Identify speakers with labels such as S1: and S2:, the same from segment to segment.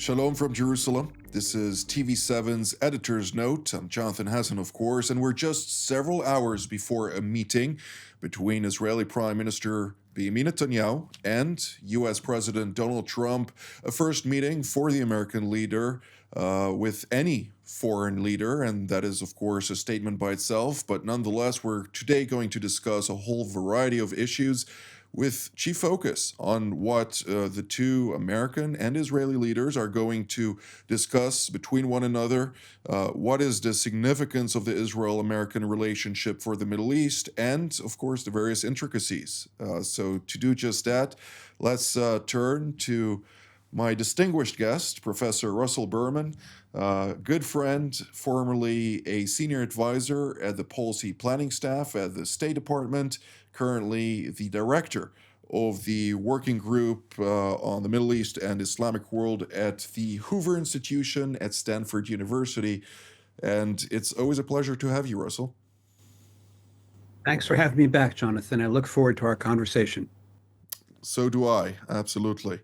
S1: Shalom from Jerusalem. This is TV7's Editor's Note. I'm Jonathan Hessen, of course, and we're just several hours before a meeting between Israeli Prime Minister Benjamin Netanyahu and U.S. President Donald Trump, a first meeting for the American leader with any foreign leader, and that is, of course, a statement by itself. But nonetheless, we're today going to discuss a whole variety of issues with chief focus on what the two American and Israeli leaders are going to discuss between one another. What is the significance of the Israel-American relationship for the Middle East, and, of course, the various intricacies. So to do just that, let's turn to my distinguished guest, Professor Russell Berman, good friend, formerly a senior advisor at the policy planning staff at the State Department, currently the director of the working group on the Middle East and Islamic world at the Hoover Institution at Stanford University. And it's always a pleasure to have you, Russell.
S2: Thanks for having me back, Jonathan. I look forward to our conversation.
S1: So do I, absolutely.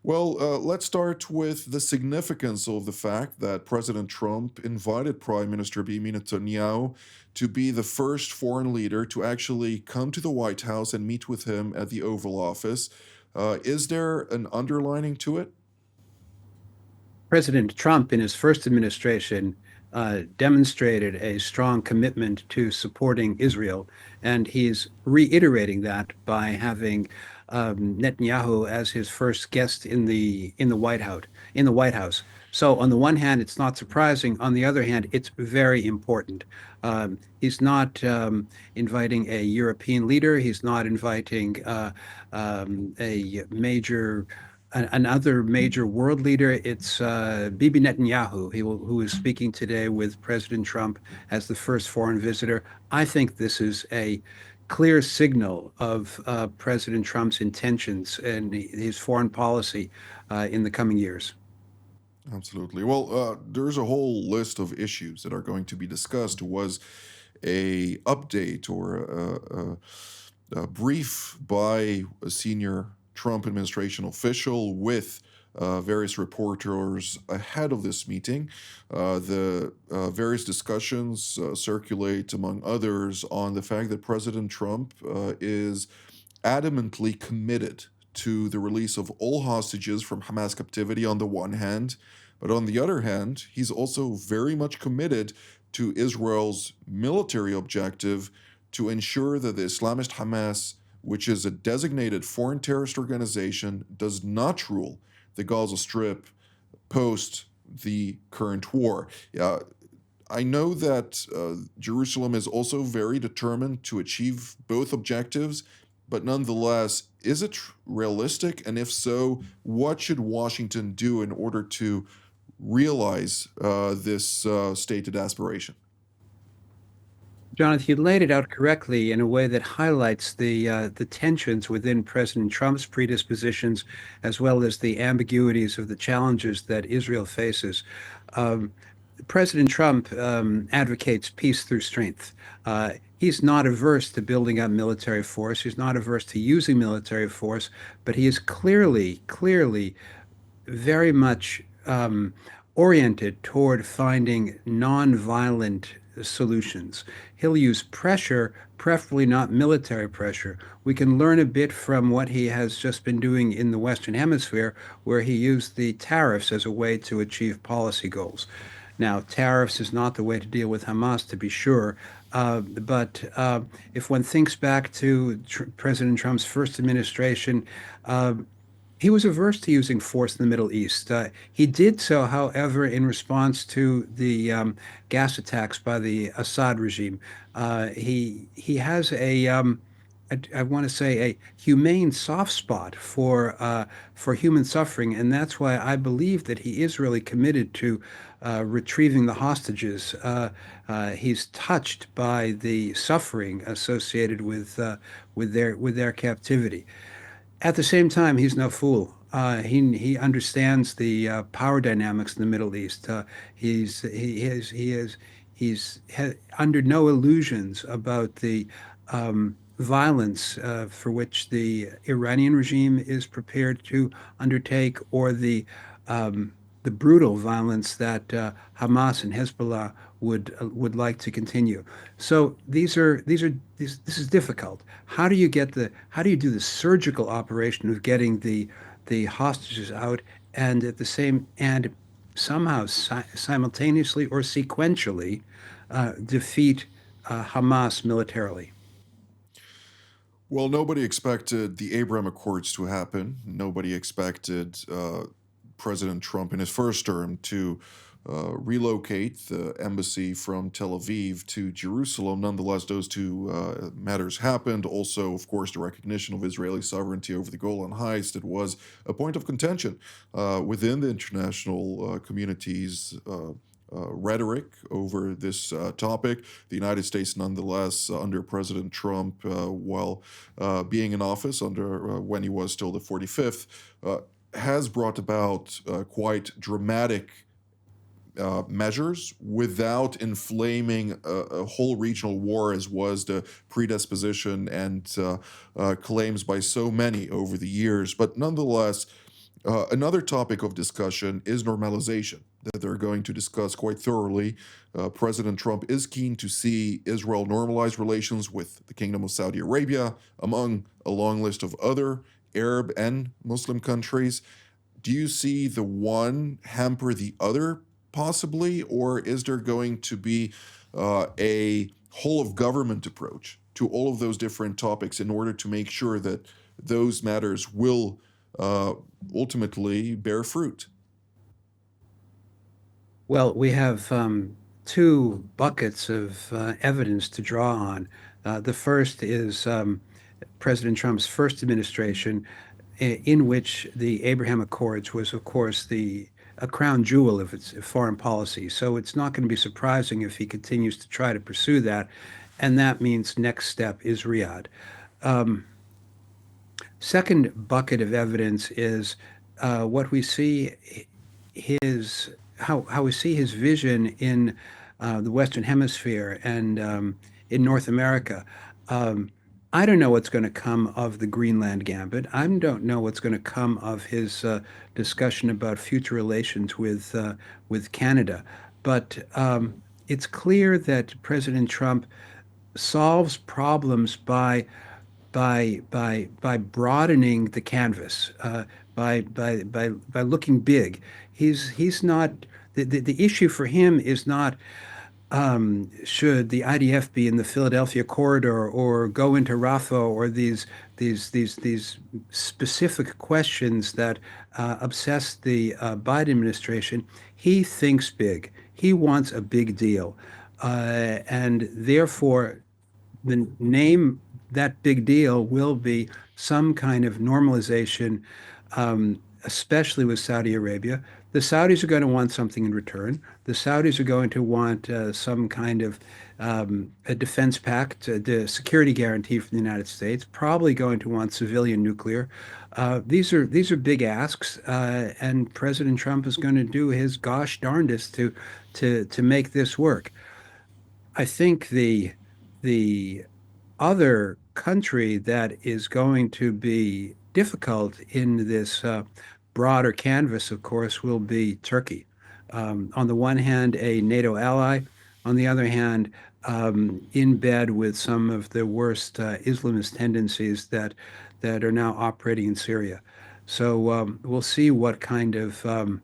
S1: Well, let's start with the significance of the fact that President Trump invited Prime Minister Benjamin Netanyahu to be the first foreign leader to actually come to the White House and meet with him at the Oval Office. Is there an underlining to it?
S2: President Trump, in his first administration, demonstrated a strong commitment to supporting Israel, and he's reiterating that by having Netanyahu as his first guest in the White House. So on the one hand, it's not surprising. On the other hand, it's very important. He's not inviting a European leader. He's not inviting another major world leader. It's Bibi Netanyahu, who is speaking today with President Trump as the first foreign visitor. I think this is a clear signal of President Trump's intentions and his foreign policy in the coming years.
S1: Absolutely. Well, there's a whole list of issues that are going to be discussed. Was a update or a brief by a senior Trump administration official with various reporters ahead of this meeting. The various discussions circulate, among others, on the fact that President Trump is adamantly committed to the release of all hostages from Hamas captivity on the one hand, but on the other hand, he's also very much committed to Israel's military objective to ensure that the Islamist Hamas, which is a designated foreign terrorist organization, does not rule the Gaza Strip post the current war. I know that Jerusalem is also very determined to achieve both objectives, but nonetheless, is it realistic? And if so, what should Washington do in order to realize this stated aspiration?
S2: Jonathan, you laid it out correctly in a way that highlights the tensions within President Trump's predispositions, as well as the ambiguities of the challenges that Israel faces. President Trump advocates peace through strength. He's not averse to building up military force. He's not averse to using military force, but he is clearly very much oriented toward finding nonviolent solutions. He'll use pressure, preferably not military pressure. We can learn a bit from what he has just been doing in the Western Hemisphere, where he used the tariffs as a way to achieve policy goals. Now, tariffs is not the way to deal with Hamas, to be sure. But if one thinks back to President Trump's first administration, he was averse to using force in the Middle East. He did so, however, in response to the gas attacks by the Assad regime. He has I want to say, a humane soft spot for human suffering, and that's why I believe that he is really committed to retrieving the hostages. He's touched by the suffering associated with their captivity. At the same time, he's no fool. He understands the power dynamics in the Middle East. He's under no illusions about the violence for which the Iranian regime is prepared to undertake, or the the brutal violence that Hamas and Hezbollah would like to continue. So this is difficult. How do you do the surgical operation of getting the hostages out and at the same and somehow simultaneously or sequentially defeat Hamas militarily?
S1: Well, nobody expected the Abraham Accords to happen. Nobody expected President Trump in his first term to relocate the embassy from Tel Aviv to Jerusalem. Nonetheless, those two matters happened. Also, of course, the recognition of Israeli sovereignty over the Golan Heights that was a point of contention within the international community's rhetoric over this topic. The United States, nonetheless, under President Trump, while being in office under when he was still the 45th, has brought about quite dramatic measures without inflaming a whole regional war, as was the predisposition and claims by so many over the years. But nonetheless, another topic of discussion is normalization that they're going to discuss quite thoroughly. President Trump is keen to see Israel normalize relations with the Kingdom of Saudi Arabia, among a long list of other Arab and Muslim countries. Do you see the one hamper the other, possibly, or is there going to be a whole of government approach to all of those different topics in order to make sure that those matters will uh, ultimately bear fruit?
S2: Well, we have two buckets of evidence to draw on. The first is President Trump's first administration, in which the Abraham Accords was, of course, the a crown jewel of its foreign policy. So it's not going to be surprising if he continues to try to pursue that, and that means next step is Riyadh. Second bucket of evidence is what we see his how we see his vision in the Western Hemisphere and in North America. Um, I don't know what's going to come of the Greenland Gambit. I don't know what's going to come of his discussion about future relations with Canada. But it's clear that President Trump solves problems by broadening the canvas, by looking big. He's not the issue for him is not should the IDF be in the Philadelphia corridor or go into Rafah or these specific questions that obsess the Biden administration. He thinks big. He wants a big deal, and therefore the name that big deal will be some kind of normalization, especially with Saudi Arabia. The Saudis are going to want something in return. The Saudis are going to want some kind of a defense pact, the security guarantee from the United States. Probably going to want civilian nuclear. These are big asks, and President Trump is going to do his gosh darndest to make this work. I think the other country that is going to be difficult in this broader canvas, of course, will be Turkey. On the one hand, a NATO ally, on the other hand, in bed with some of the worst Islamist tendencies that are now operating in Syria. So we'll see what kind of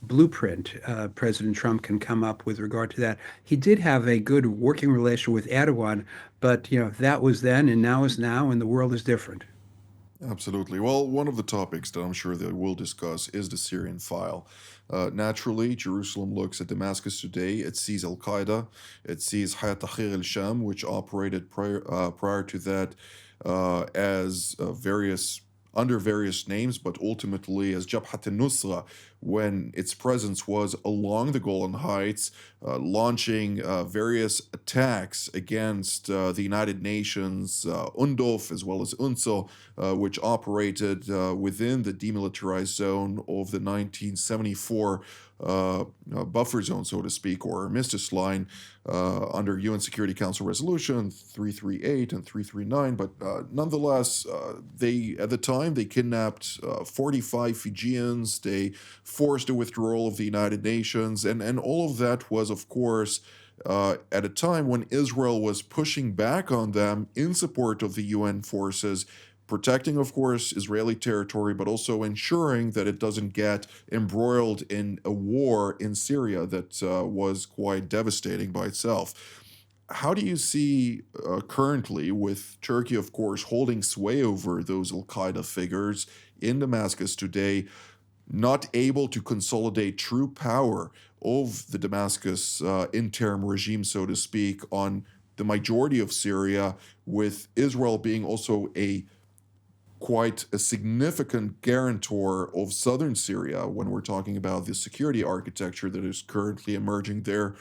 S2: blueprint President Trump can come up with regard to that. He did have a good working relation with Erdogan, but that was then and now is now, and the world is different.
S1: Absolutely. Well, one of the topics that I'm sure that we'll discuss is the Syrian file. Naturally, Jerusalem looks at Damascus today. It sees Al Qaeda. It sees Hayat Tahrir al Sham, which operated prior to that as various under various names, but ultimately as Jabhat al-Nusra, when its presence was along the Golan Heights, launching various attacks against the United Nations, UNDOF, as well as UNSO, which operated within the demilitarized zone of the 1974 buffer zone, so to speak, or armistice line under UN Security Council Resolution 338 and 339. But nonetheless, they at the time they kidnapped 45 Fijians. They forced a withdrawal of the United Nations, and all of that was, of course, at a time when Israel was pushing back on them in support of the UN forces, protecting, of course, Israeli territory, but also ensuring that it doesn't get embroiled in a war in Syria that was quite devastating by itself. How do you see currently, with Turkey, of course, holding sway over those Al Qaeda figures in Damascus today, not able to consolidate true power of the Damascus interim regime, so to speak, on the majority of Syria, with Israel being also a quite a significant guarantor of southern Syria when we're talking about the security architecture that is currently emerging there.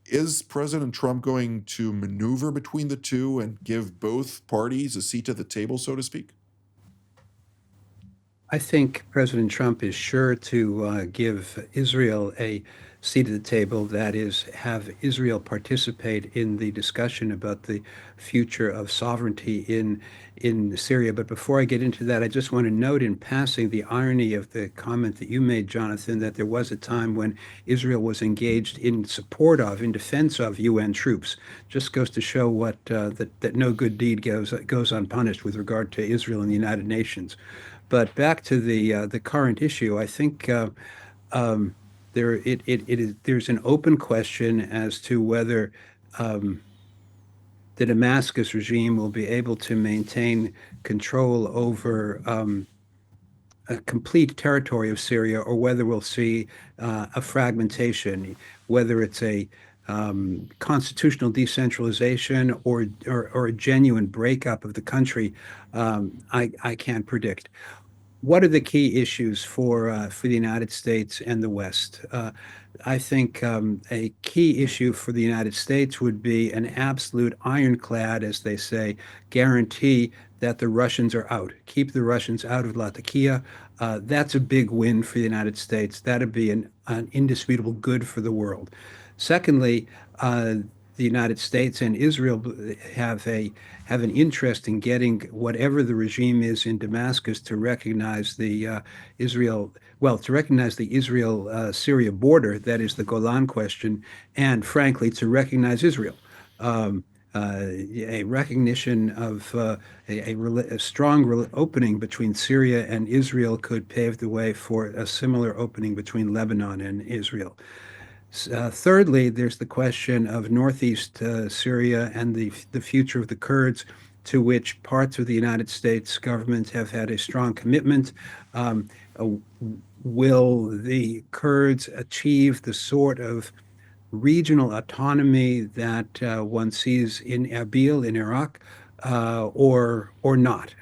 S1: Is President Trump going to maneuver between the two and give both parties a seat at the table, so to speak?
S2: I think President Trump is sure to give Israel a seat at the table, that is, have Israel participate in the discussion about the future of sovereignty in Syria. But before I get into that, I just want to note in passing the irony of the comment that you made, Jonathan, that there was a time when Israel was engaged in support of, in defense of UN troops. Just goes to show what that no good deed goes unpunished with regard to Israel and the United Nations. But back to the current issue, I think um, there's an open question as to whether um, the Damascus regime will be able to maintain control over a complete territory of Syria, or whether we'll see a fragmentation, whether it's a constitutional decentralization or a genuine breakup of the country. I can't predict. What are the key issues for the United States and the West? I think a key issue for the United States would be an absolute ironclad, as they say, guarantee that the Russians are out. Keep the Russians out of Latakia. That's a big win for the United States. That'd be an indisputable good for the world. Secondly, the United States and Israel have an interest in getting whatever the regime is in Damascus to recognize the to recognize the Israel-Syria border, that is the Golan question, and frankly, to recognize Israel. Um, a recognition of a strong opening between Syria and Israel could pave the way for a similar opening between Lebanon and Israel. Thirdly, there's the question of northeast Syria and the future of the Kurds, to which parts of the United States government have had a strong commitment. Um, uh, will the Kurds achieve the sort of regional autonomy that one sees in Erbil in Iraq, or not?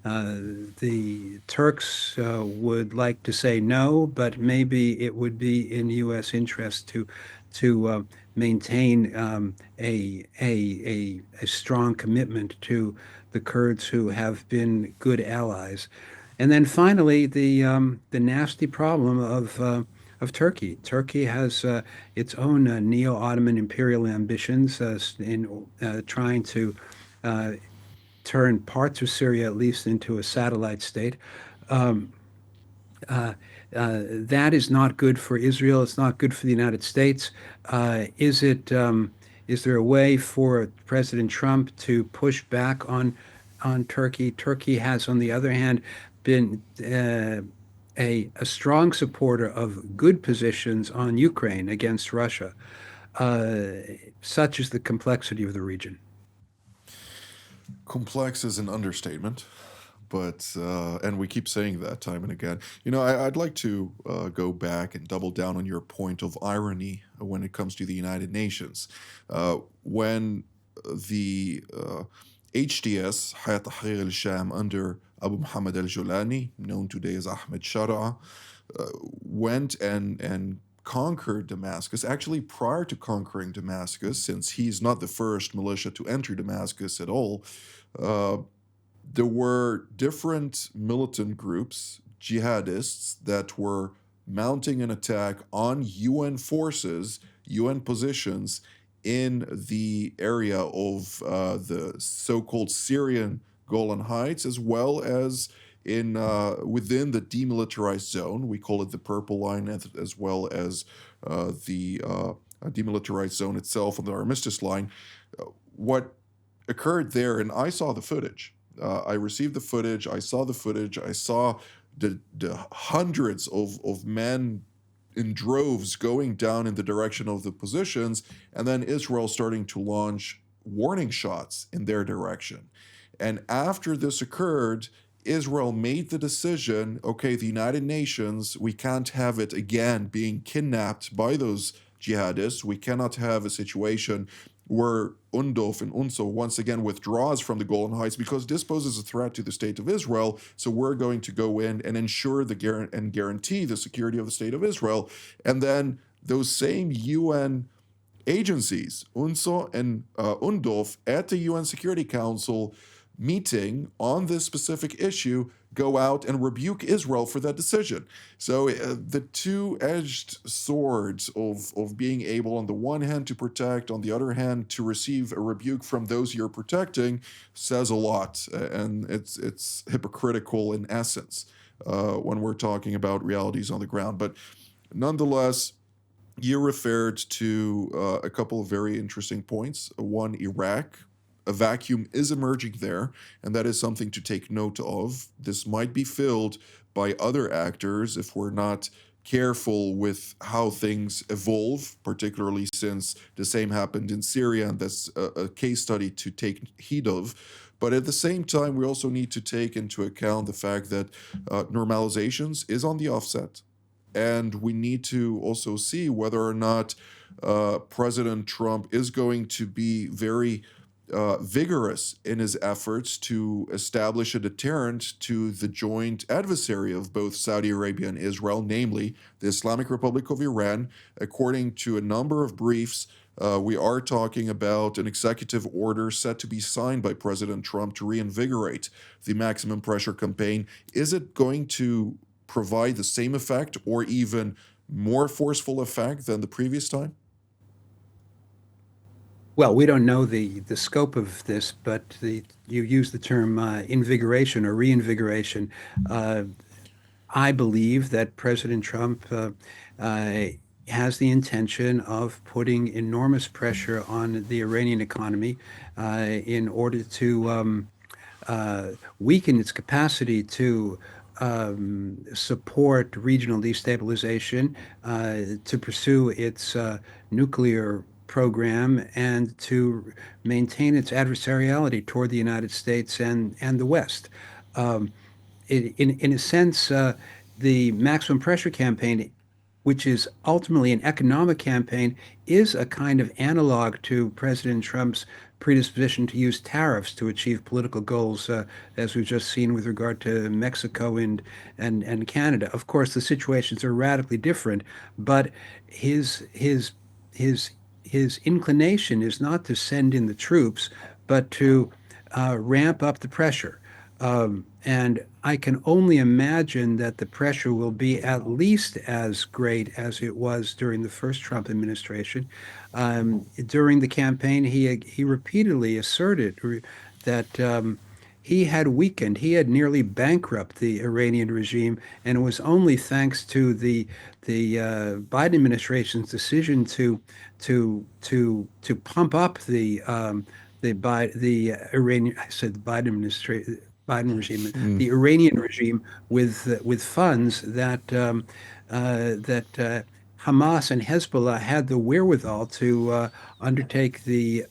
S2: Uh, the Turks would like to say no, but maybe it would be in U.S. interest to maintain a strong commitment to the Kurds, who have been good allies. And then finally, the nasty problem of Turkey. Turkey has its own neo-Ottoman imperial ambitions in trying to uh, turn parts of Syria at least into a satellite state. Um, uh, that is not good for Israel. It's not good for the United States. Is there a way for President Trump to push back on Turkey? Turkey has, on the other hand, been a strong supporter of good positions on Ukraine against Russia. Such is the complexity of the region.
S1: Complex is an understatement, but and we keep saying that time and again. I'd like to go back and double down on your point of irony when it comes to the United Nations. When the HTS, Hayat Tahrir al-Sham, under Abu Muhammad al-Julani, known today as Ahmed Shara, went and conquered Damascus. Actually, prior to conquering Damascus, since he's not the first militia to enter Damascus at all, uh, there were different militant groups, jihadists, that were mounting an attack on UN forces, UN positions in the area of the so-called Syrian Golan Heights, as well as in within the demilitarized zone. We call it the Purple Line, as well as the demilitarized zone itself on the Armistice Line. What occurred there, and I saw the footage. I received the footage. I saw the footage. I saw the hundreds of men in droves going down in the direction of the positions, and then Israel starting to launch warning shots in their direction. And after this occurred, Israel made the decision, okay, the United Nations, we can't have it again being kidnapped by those jihadists. We cannot have a situation where UNDOF and UNSO once again withdraws from the Golan Heights because this poses a threat to the state of Israel. So we're going to go in and ensure and guarantee the security of the state of Israel. And then those same UN agencies, UNSO and UNDOF, at the UN Security Council meeting on this specific issue, go out and rebuke Israel for that decision. So the two-edged swords of being able, on the one hand, to protect, on the other hand, to receive a rebuke from those you're protecting, says a lot, and it's hypocritical in essence when we're talking about realities on the ground. But nonetheless, you referred to a couple of very interesting points. One, Iraq. A vacuum is emerging there, and that is something to take note of. This might be filled by other actors if we're not careful with how things evolve, particularly since the same happened in Syria, and that's a case study to take heed of. But at the same time, we also need to take into account the fact that normalizations is on the offset. And we need to also see whether or not President Trump is going to be very vigorous in his efforts to establish a deterrent to the joint adversary of both Saudi Arabia and Israel, namely the Islamic Republic of Iran. According to a number of briefs, we are talking about an executive order set to be signed by President Trump to reinvigorate the maximum pressure campaign. Is it going to provide the same effect or even more forceful effect than the previous time?
S2: Well, we don't know the scope of this, but you use the term invigoration or reinvigoration. Uh, I believe that President Trump uh, has the intention of putting enormous pressure on the Iranian economy in order to weaken its capacity to support regional destabilization, to pursue its nuclear program, and to maintain its adversariality toward the United States and the West. Um, in a sense, the maximum pressure campaign, which is ultimately an economic campaign, is a kind of analog to President Trump's predisposition to use tariffs to achieve political goals, as we've just seen with regard to Mexico and Canada. Of course, the situations are radically different, but his his his his inclination is not to send in the troops, but to ramp up the pressure. And I can only imagine that the pressure will be at least as great as it was during the first Trump administration. During the campaign, he repeatedly asserted that he had weakened, he had nearly bankrupted the Iranian regime, and it was only thanks to the Biden administration's decision to pump up the Iranian, I said the Biden administration, Biden regime,
S1: Mm.
S2: the Iranian regime with funds that Hamas and Hezbollah had the wherewithal to undertake the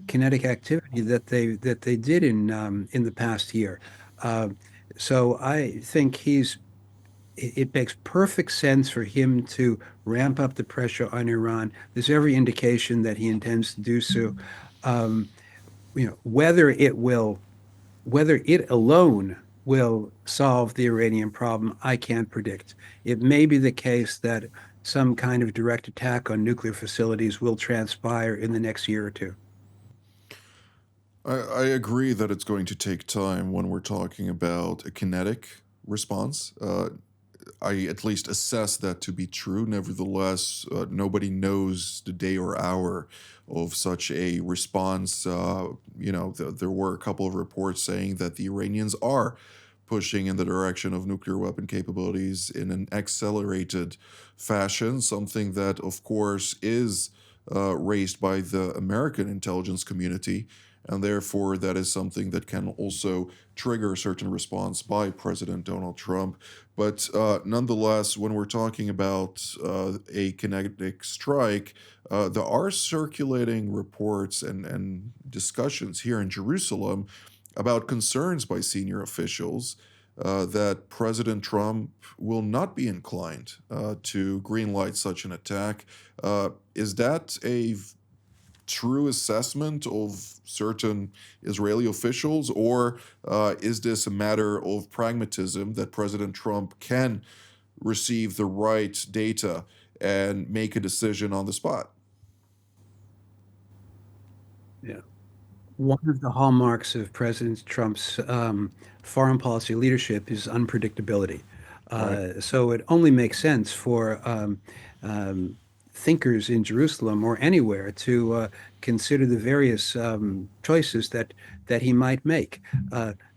S2: kinetic activity that they did in the past year. Uh, so I think it makes perfect sense for him to ramp up the pressure on Iran. There's every indication that he intends to do so. Um, whether it alone will solve the Iranian problem, I can't predict. It may be the case that some kind of direct attack on nuclear facilities will transpire in the next year or two.
S1: I agree that it's going to take time when we're talking about a kinetic response. I at least assess that to be true. Nevertheless, nobody knows the day or hour of such a response. There were a couple of reports saying that the Iranians are pushing in the direction of nuclear weapon capabilities in an accelerated fashion, something that, of course, is raised by the American intelligence community. And therefore, that is something that can also trigger a certain response by President Donald Trump. But nonetheless, when we're talking about a kinetic strike, there are circulating reports and discussions here in Jerusalem about concerns by senior officials that President Trump will not be inclined to greenlight such an attack. Is that a true assessment of certain Israeli officials, or is this a matter of pragmatism that President Trump can receive the right data and make a decision on the spot?
S2: Yeah. One of the hallmarks of President Trump's foreign policy leadership is unpredictability.
S1: Right.
S2: So it only makes sense for thinkers in Jerusalem or anywhere to consider the various choices that he might make.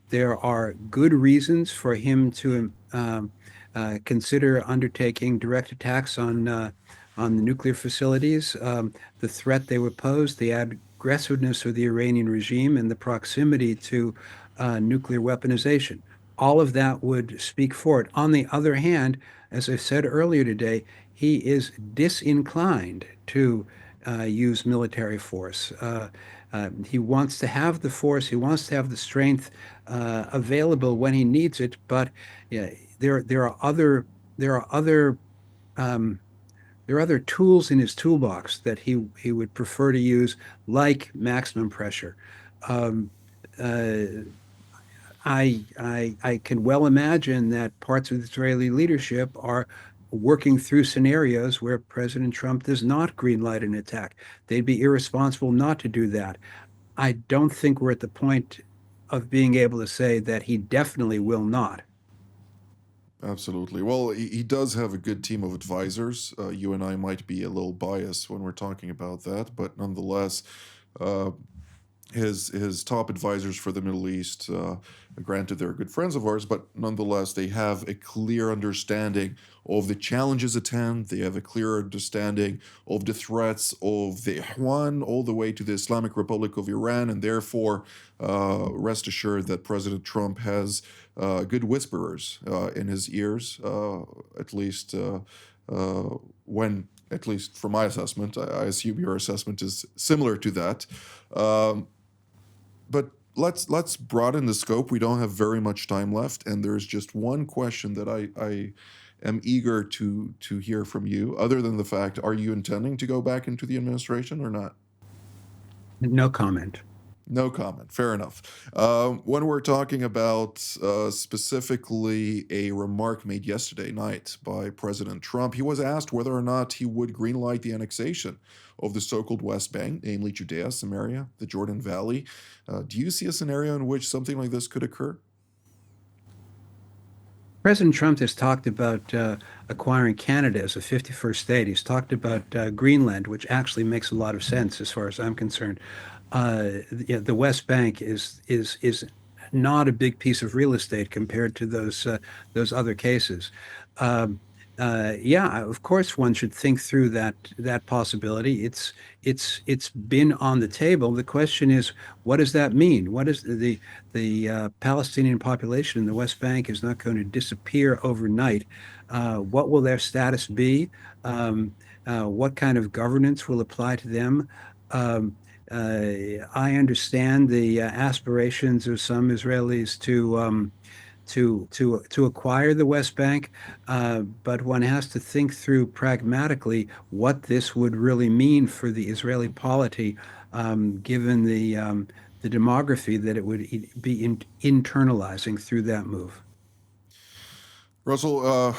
S2: There are good reasons for him to consider undertaking direct attacks on the nuclear facilities, the threat they would pose, the aggressiveness of the Iranian regime, and the proximity to nuclear weaponization. All of that would speak for it. On the other hand, as I said earlier today, he is disinclined to use military force. He wants to have the force, he wants to have the strength available when he needs it, but yeah, there are other there are other um, there are other tools in his toolbox that he would prefer to use, like maximum pressure. Um, uh, I can well imagine that parts of the Israeli leadership are working through scenarios where President Trump does not greenlight an attack. They'd be irresponsible not to do that. I don't think we're at the point of being able to say that he definitely will not.
S1: Absolutely. Well, he does have a good team of advisors. You and I might be a little biased when we're talking about that, but nonetheless, uh, his top advisors for the Middle East, granted they're good friends of ours, but nonetheless they have a clear understanding of the challenges at hand. They have a clear understanding of the threats of the Ikhwan all the way to the Islamic Republic of Iran, and therefore rest assured that President Trump has good whisperers in his ears, at least when. At least from my assessment, I assume your assessment is similar to that. Um, but let's broaden the scope. We don't have very much time left, and there's just one question that I am eager to hear from you. Other than the fact, are you intending to go back into the administration or not?
S2: No comment.
S1: No comment. Fair enough. When we're talking about specifically a remark made yesterday night by President Trump, he was asked whether or not he would greenlight the annexation of the so-called West Bank, namely Judea, Samaria, the Jordan Valley. Do you see a scenario in which something like this could occur?
S2: President Trump has talked about acquiring Canada as a 51st state. He's talked about Greenland, which actually makes a lot of sense as far as I'm concerned. Yeah, the West Bank is not a big piece of real estate compared to those other cases. Um, yeah, of course, one should think through that possibility. It's been on the table. The question is, what does that mean? What is the Palestinian population in the West Bank is not going to disappear overnight. What will their status be? What kind of governance will apply to them? Um, I understand the aspirations of some Israelis to acquire the West Bank, but one has to think through pragmatically what this would really mean for the Israeli polity, given the demography that it would be internalizing through that move.
S1: Russell,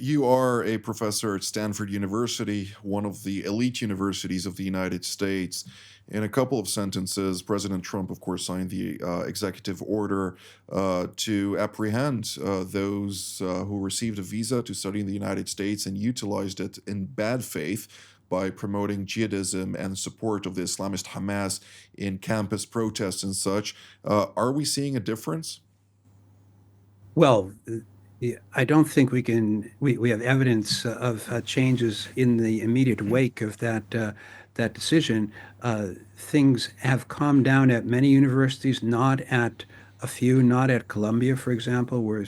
S1: You are a professor at Stanford University, one of the elite universities of the United States. In a couple of sentences, President Trump, of course, signed the executive order to apprehend those who received a visa to study in the United States and utilized it in bad faith by promoting jihadism and support of the Islamist Hamas in campus protests and such. Are we seeing a difference?
S2: Well, I don't think we have evidence of changes in the immediate wake of that decision. Things have calmed down at many universities, not at a few, not at Columbia, for example, where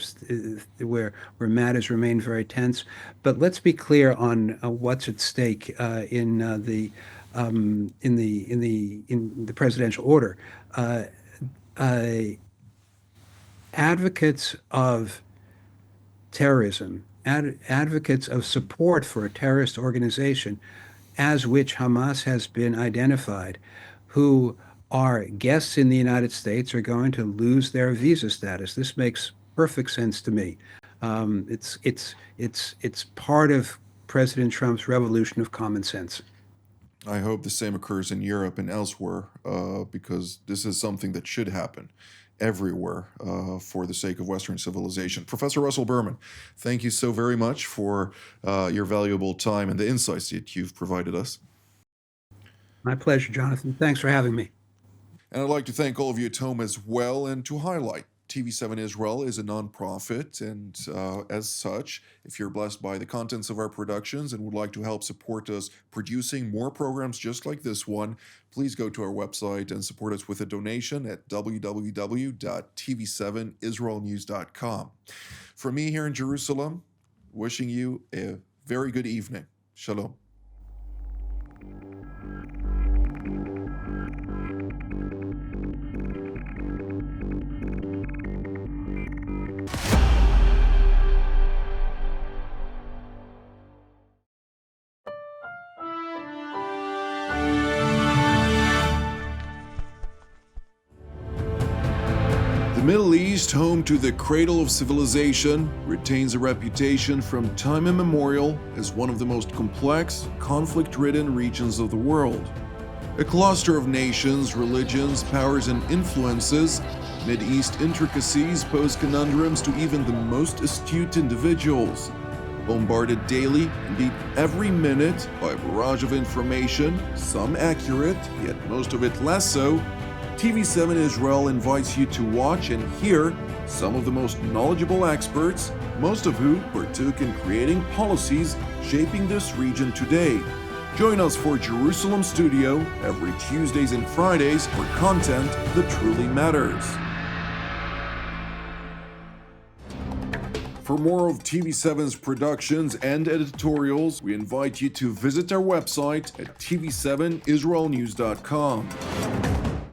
S2: matters remain very tense. But let's be clear on what's at stake in the presidential order. Uh, uh, Advocates of terrorism, advocates of support for a terrorist organization, as which Hamas has been identified, who are guests in the United States, are going to lose their visa status. This makes perfect sense to me. It's part of President Trump's revolution of common sense.
S1: I hope the same occurs in Europe and elsewhere, because this is something that should happen everywhere for the sake of Western civilization. Professor Russell Berman, thank you so very much for your valuable time and the insights that you've provided us.
S2: My pleasure, Jonathan. Thanks for having me.
S1: And I'd like to thank all of you at home as well, and to highlight TV7 Israel is a nonprofit, and as such, if you're blessed by the contents of our productions and would like to help support us producing more programs just like this one, please go to our website and support us with a donation at www.tv7israelnews.com. From me here in Jerusalem, wishing you a very good evening. Shalom. The Middle East, home to the cradle of civilization, retains a reputation from time immemorial as one of the most complex, conflict-ridden regions of the world. A cluster of nations, religions, powers, and influences, Mideast intricacies pose conundrums to even the most astute individuals. Bombarded daily, indeed every minute, by a barrage of information, some accurate, yet most of it less so, TV7 Israel invites you to watch and hear some of the most knowledgeable experts, most of whom partook in creating policies shaping this region today. Join us for Jerusalem Studio every Tuesdays and Fridays for content that truly matters. For more of TV7's productions and editorials, we invite you to visit our website at tv7israelnews.com.